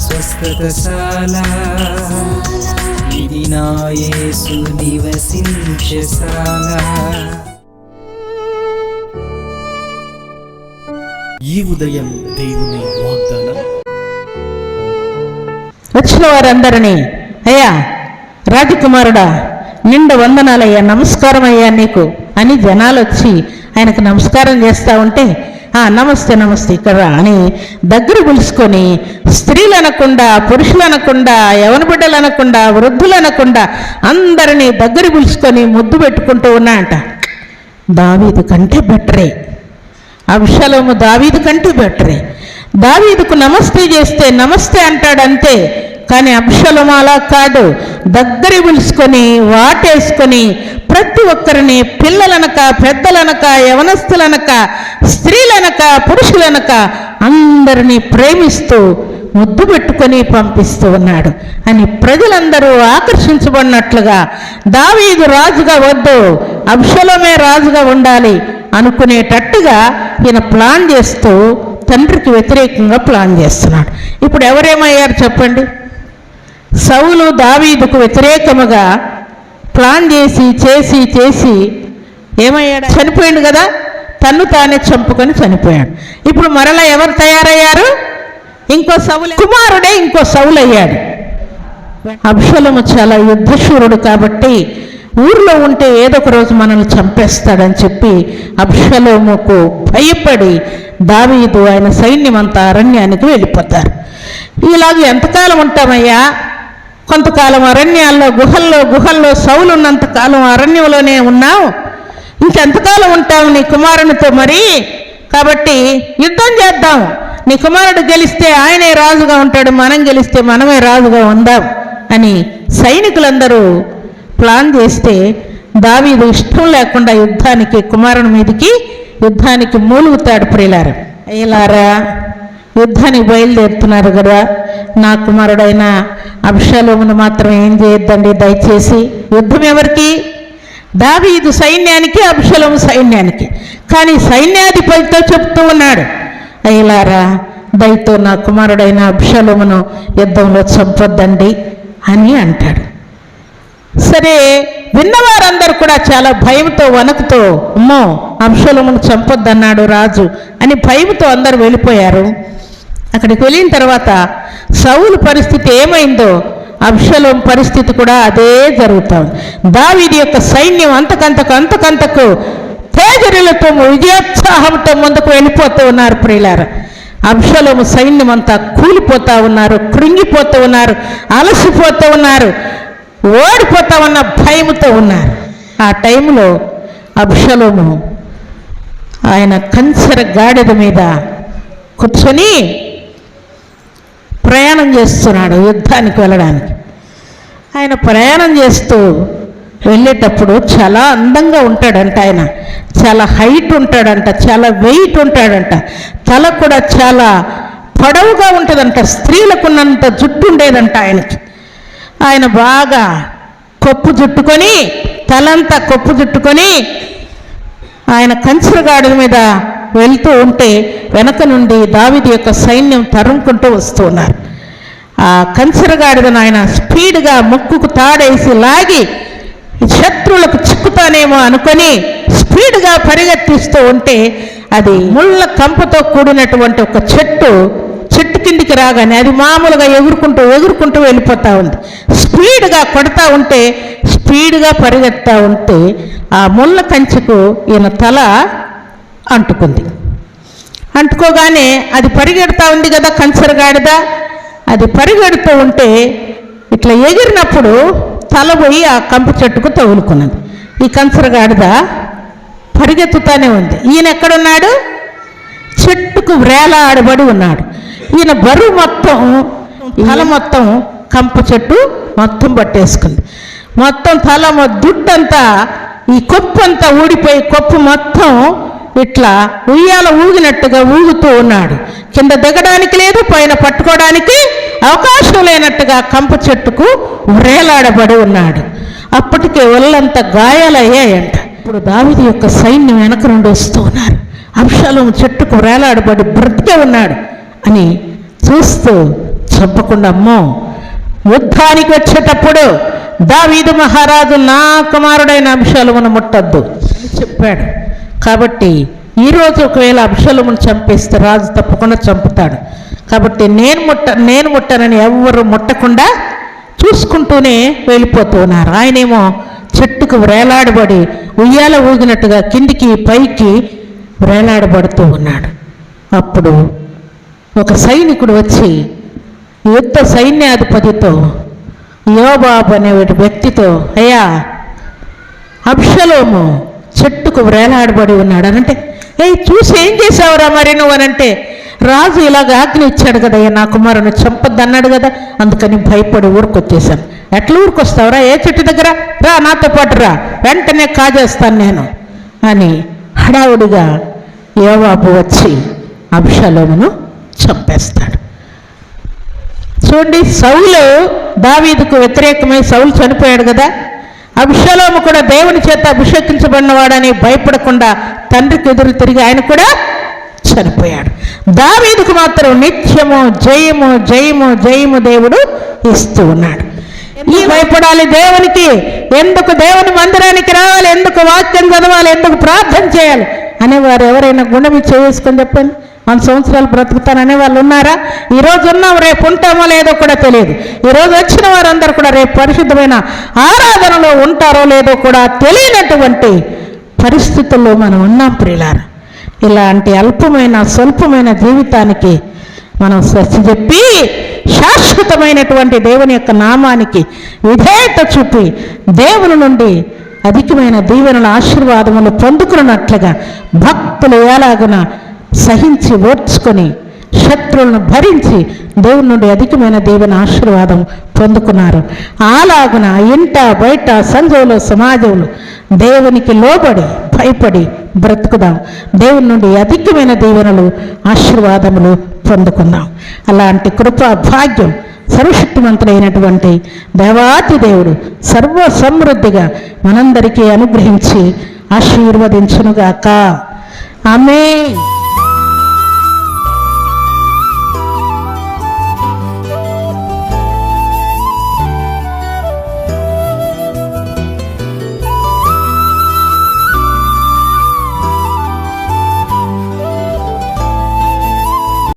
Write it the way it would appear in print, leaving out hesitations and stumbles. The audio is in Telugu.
స్వస్థతశాల ఇది నా యేసు నివసించశాల. ఈ ఉదయం దేవుని వాగ్దానం. వచ్చిన వారందరినీ, అయ్యా రాజకుమారుడా నిండు వందనాలయ్యా, నమస్కారం అయ్యా నీకు అని జనాలు వచ్చి ఆయనకు నమస్కారం చేస్తూ ఉంటే, నమస్తే నమస్తే ఇక్కడ అని దగ్గర పిలుచుకొని స్త్రీలు అనకుండా, పురుషులు అనకుండా, యవన బిడ్డలు అనకుండా, వృద్ధులు అనకుండా అందరినీ దగ్గర పిలుచుకొని ముద్దు పెట్టుకుంటూ ఉన్నాయంట. దావీదు కంటే బెటరే, అబ్షలోము దావీదు కంటే బెటరే. దావీదుకు నమస్తే చేస్తే నమస్తే అంటాడంతే, కానీ అబ్షలోము అలా కాదు. దగ్గర పిలుచుకొని వాటేసుకొని ప్రతి ఒక్కరిని పిల్లలనక, పెద్దలనక, యవనస్తులనక, స్త్రీలనక, పురుషులనక అందరినీ ప్రేమిస్తూ ముద్దు పెట్టుకొని పంపిస్తూ ఉన్నాడు అని ప్రజలందరూ ఆకర్షించబడినట్లుగా, దావీదు రాజుగా వద్దు, అబ్షలోమే రాజుగా ఉండాలి అనుకునేటట్టుగా ఈయన ప్లాన్ చేస్తూ తండ్రికి వ్యతిరేకంగా ప్లాన్ చేస్తున్నాడు. ఇప్పుడు ఎవరేమయ్యారు చెప్పండి? సౌలు దావీదుకు వ్యతిరేకముగా ప్లాన్ చేసి చేసి చేసి ఏమయ్యాడు? చనిపోయాడు కదా, తన్ను తానే చంపుకొని చనిపోయాడు. ఇప్పుడు మరలా ఎవరు తయారయ్యారు? ఇంకో సౌలు కుమారుడే ఇంకో సౌలు అయ్యాడు. అబ్షలోము చాలా యుద్ధశూరుడు కాబట్టి ఊర్లో ఉంటే ఏదో ఒక రోజు మనల్ని చంపేస్తాడని చెప్పి అబ్షలోముకు భయపడి దావీదు ఆయన సైన్యం అంతా అరణ్యానికి వెళ్ళిపోతారు. ఇలాగ ఎంతకాలం ఉంటామయ్యా? కొంతకాలం అరణ్యాల్లో గుహల్లో సౌలు ఉన్నంతకాలం అరణ్యంలోనే ఉన్నావు, ఇంకెంతకాలం ఉంటావు నీ కుమారునితో? మరి కాబట్టి యుద్ధం చేద్దాం, నీ కుమారుడు గెలిస్తే ఆయనే రాజుగా ఉంటాడు, మనం గెలిస్తే మనమే రాజుగా ఉందాం అని సైనికులందరూ ప్లాన్ చేస్తే దావీదు ఇష్టం లేకుండా కుమారుని మీదకి యుద్ధానికి మూలుగుతాడు. ప్రియులారా, అయ్యలారా యుద్ధానికి బయలుదేరుతున్నారు కదా, నా కుమారుడైన అబ్షలోమును మాత్రం ఏం చేయొద్దండి దయచేసి. యుద్ధం ఎవరికి? దావీదు సైన్యానికి, అబ్షలోము సైన్యానికి. కానీ సైన్యాధిపతితో చెప్తూ ఉన్నాడు, అయ్యలారా దయతో నా కుమారుడైన అబ్షలోమును యుద్ధంలో చంపొద్దండి అని అంటాడు. సరే, విన్నవారందరూ కూడా చాలా భయంతో వణుకుతో, అమ్మో అబ్షలోమును చంపొద్దన్నాడు రాజు అని భయంతో అందరూ వెళ్ళిపోయారు. అక్కడికి వెళ్ళిన తర్వాత సౌలు పరిస్థితి ఏమైందో అబ్షలోము పరిస్థితి కూడా అదే జరుగుతుంది. దావీదు యొక్క సైన్యం అంతకంతకు తేజరిలతో విజయోత్సాహంతో ముందుకు వెళ్ళిపోతూ ఉన్నారు. ప్రియులారా, అబ్షలోము సైన్యం అంతా కూలిపోతూ ఉన్నారు, కృంగిపోతూ ఉన్నారు, అలసిపోతూ ఉన్నారు, ఓడిపోతా ఉన్న భయముతో ఉన్నారు. ఆ టైంలో అబ్షలోము ఆయన కంచెర గాడిద మీద కూర్చొని ప్రయాణం చేస్తున్నాడు యుద్ధానికి వెళ్ళడానికి. ఆయన ప్రయాణం చేస్తూ వెళ్ళేటప్పుడు చాలా అందంగా ఉంటాడంట, ఆయన చాలా హైట్ ఉంటాడంట, చాలా వెయిట్ ఉంటాడంట, తల కూడా చాలా పొడవుగా ఉంటుందంట, స్త్రీలకు ఉన్నంత జుట్టు ఉండేదంట ఆయనకి. ఆయన బాగా కొప్పు జుట్టుకొని, తలంతా కొప్పు జుట్టుకొని ఆయన కంచెరగాడిద మీద వెళ్తూ ఉంటే వెనక నుండి దావీదు యొక్క సైన్యం తరుముకుంటూ వస్తూ ఉన్నారు. ఆ కంచెరగాడిదను ఆయన స్పీడ్గా ముక్కుకు తాడేసి లాగి శత్రువులకు చిక్కుతానేమో అనుకొని స్పీడ్గా పరిగెత్తిస్తూ ఉంటే అది ముళ్ళ కంపతో కూడినటువంటి ఒక చెట్టు కిందికి రాగానే అది మామూలుగా ఎగురుకుంటూ వెళ్ళిపోతూ ఉంది. స్పీడ్గా కొడతా ఉంటే, స్పీడ్గా పరిగెత్తా ఉంటే ఆ ముళ్ళ కంచెకు ఈయన తల అంటుకోగానే అది పరిగెడతా ఉంది కదా కంచెరగాడిద, అది పరిగెడుతూ ఉంటే ఇట్లా ఎగిరినప్పుడు తల పోయి ఆ కంప చెట్టుకు తగులుకున్నది. ఈ కంచెరగాడిద పరిగెత్తుతానే ఉంది. ఈయన ఎక్కడున్నాడు? చెట్టుకు వేలాడబడి ఉన్నాడు. ఈయన బరువు మొత్తం, తల మొత్తం కంప చెట్టు మొత్తం పట్టేసుకుంది. మొత్తం తల దుడ్డంతా, ఈ కొప్పు అంతా ఊడిపోయి కొప్పు మొత్తం ఇట్లా ఉయ్యాల ఊగినట్టుగా ఊగుతూ ఉన్నాడు. కింద దిగడానికి లేదు, పైన పట్టుకోవడానికి అవకాశం లేనట్టుగా కంప చెట్టుకు వేలాడబడి ఉన్నాడు. అప్పటికే ఒళ్ళంతా గాయాలయ్యాయంట. ఇప్పుడు దావీదు యొక్క సైన్యం వెనక నుండి వస్తూ ఉన్నారు. అబ్షలోము చెట్టుకు వేలాడబడి బ్రతికే ఉన్నాడు అని చూస్తూ చంపకుండా, అమ్మో యుద్ధానికి వచ్చేటప్పుడు దావీదు మహారాజు నా కుమారుడైన అబ్షాలోమును ముట్టద్దు అని చెప్పాడు. కాబట్టి ఈరోజు ఒకవేళ అబ్షాలోమును చంపేస్తే రాజు తప్పకుండా చంపుతాడు. కాబట్టి నేను ముట్టనని ఎవ్వరు ముట్టకుండా చూసుకుంటూనే వెళ్ళిపోతూ ఉన్నారు. ఆయనేమో చెట్టుకు వేలాడబడి ఉయ్యాల ఊగినట్టుగా కిందికి పైకి వేలాడబడుతూ ఉన్నాడు. అప్పుడు ఒక సైనికుడు వచ్చి యుద్ధ సైన్యాధిపతితో, యోబాబు అనే వ్యక్తితో, అయ్యా అబ్షాలోము చెట్టుకు వేలాడబడి ఉన్నాడు అనంటే, చూసి ఏం చేసావురా మరి నువ్వు అనంటే, రాజు ఇలాగ ఆజ్ఞ ఇచ్చాడు కదా, నా కుమారుని చంపద్దు అన్నాడు కదా, అందుకని భయపడి ఊరికొచ్చేసాను. ఎట్లా ఊరికొస్తావురా? ఏ చెట్టు దగ్గర రా, నాతో పాటు రా, వెంటనే కాజేస్తాను నేను అని హడావుడిగా యోవాబు వచ్చి అబ్షాలోమును చంపేస్తాడు. చూడండి, సౌలు దావీదుకు వ్యతిరేకమై సౌలు చనిపోయాడు కదా, అబ్షాలోము కూడా దేవుని చేత అభిషేకించబడినవాడని భయపడకుండా తండ్రికి ఎదురు తిరిగి ఆయన కూడా చనిపోయాడు. దావీదుకు మాత్రం నిత్యము జయము జయము జయము దేవుడు ఇస్తూ ఉన్నాడు. భయపడాలి దేవునికి, ఎందుకు దేవుని మందిరానికి రావాలి, ఎందుకు వాక్యం చదవాలి, ఎందుకు ప్రార్థన చేయాలి అనేవారు ఎవరైనా గుండె చేసుకొని చెప్పండి. 100 సంవత్సరాలు బ్రతుకుతాననే వాళ్ళు ఉన్నారా? ఈరోజు ఉన్నాం, రేపు ఉంటామో లేదో కూడా తెలియదు. ఈరోజు వచ్చిన వారందరూ కూడా రేపు పరిశుద్ధమైన ఆరాధనలో ఉంటారో లేదో కూడా తెలియనటువంటి పరిస్థితుల్లో మనం ఉన్నాం ప్రియులారా. ఇలాంటి అల్పమైన స్వల్పమైన జీవితానికి మనం స్వస్తి చెప్పి శాశ్వతమైనటువంటి దేవుని యొక్క నామానికి విధేయత చూపి దేవుని నుండి అధికమైన దీవెనల ఆశీర్వాదములు పొందుకున్నట్లుగా భక్తులు ఎలాగున సహించి ఓర్చుకొని శత్రువులను భరించి దేవుని నుండి అధికమైన దీవెన ఆశీర్వాదం పొందుకున్నారు. అలాగున ఇంట బయట సంఘంలో సమాజంలో దేవునికి లోబడి భయపడి బ్రతుకుదాం. దేవుని నుండి అధికమైన దీవెనలు ఆశీర్వాదములు పొందుకుందాం. అలాంటి కృపా భాగ్యం సర్వశక్తిమంతుడైనటువంటి దేవాతి దేవుడు సర్వ సమృద్ధిగా మనందరికీ అనుగ్రహించి ఆశీర్వదించునుగాక. ఆమేన్.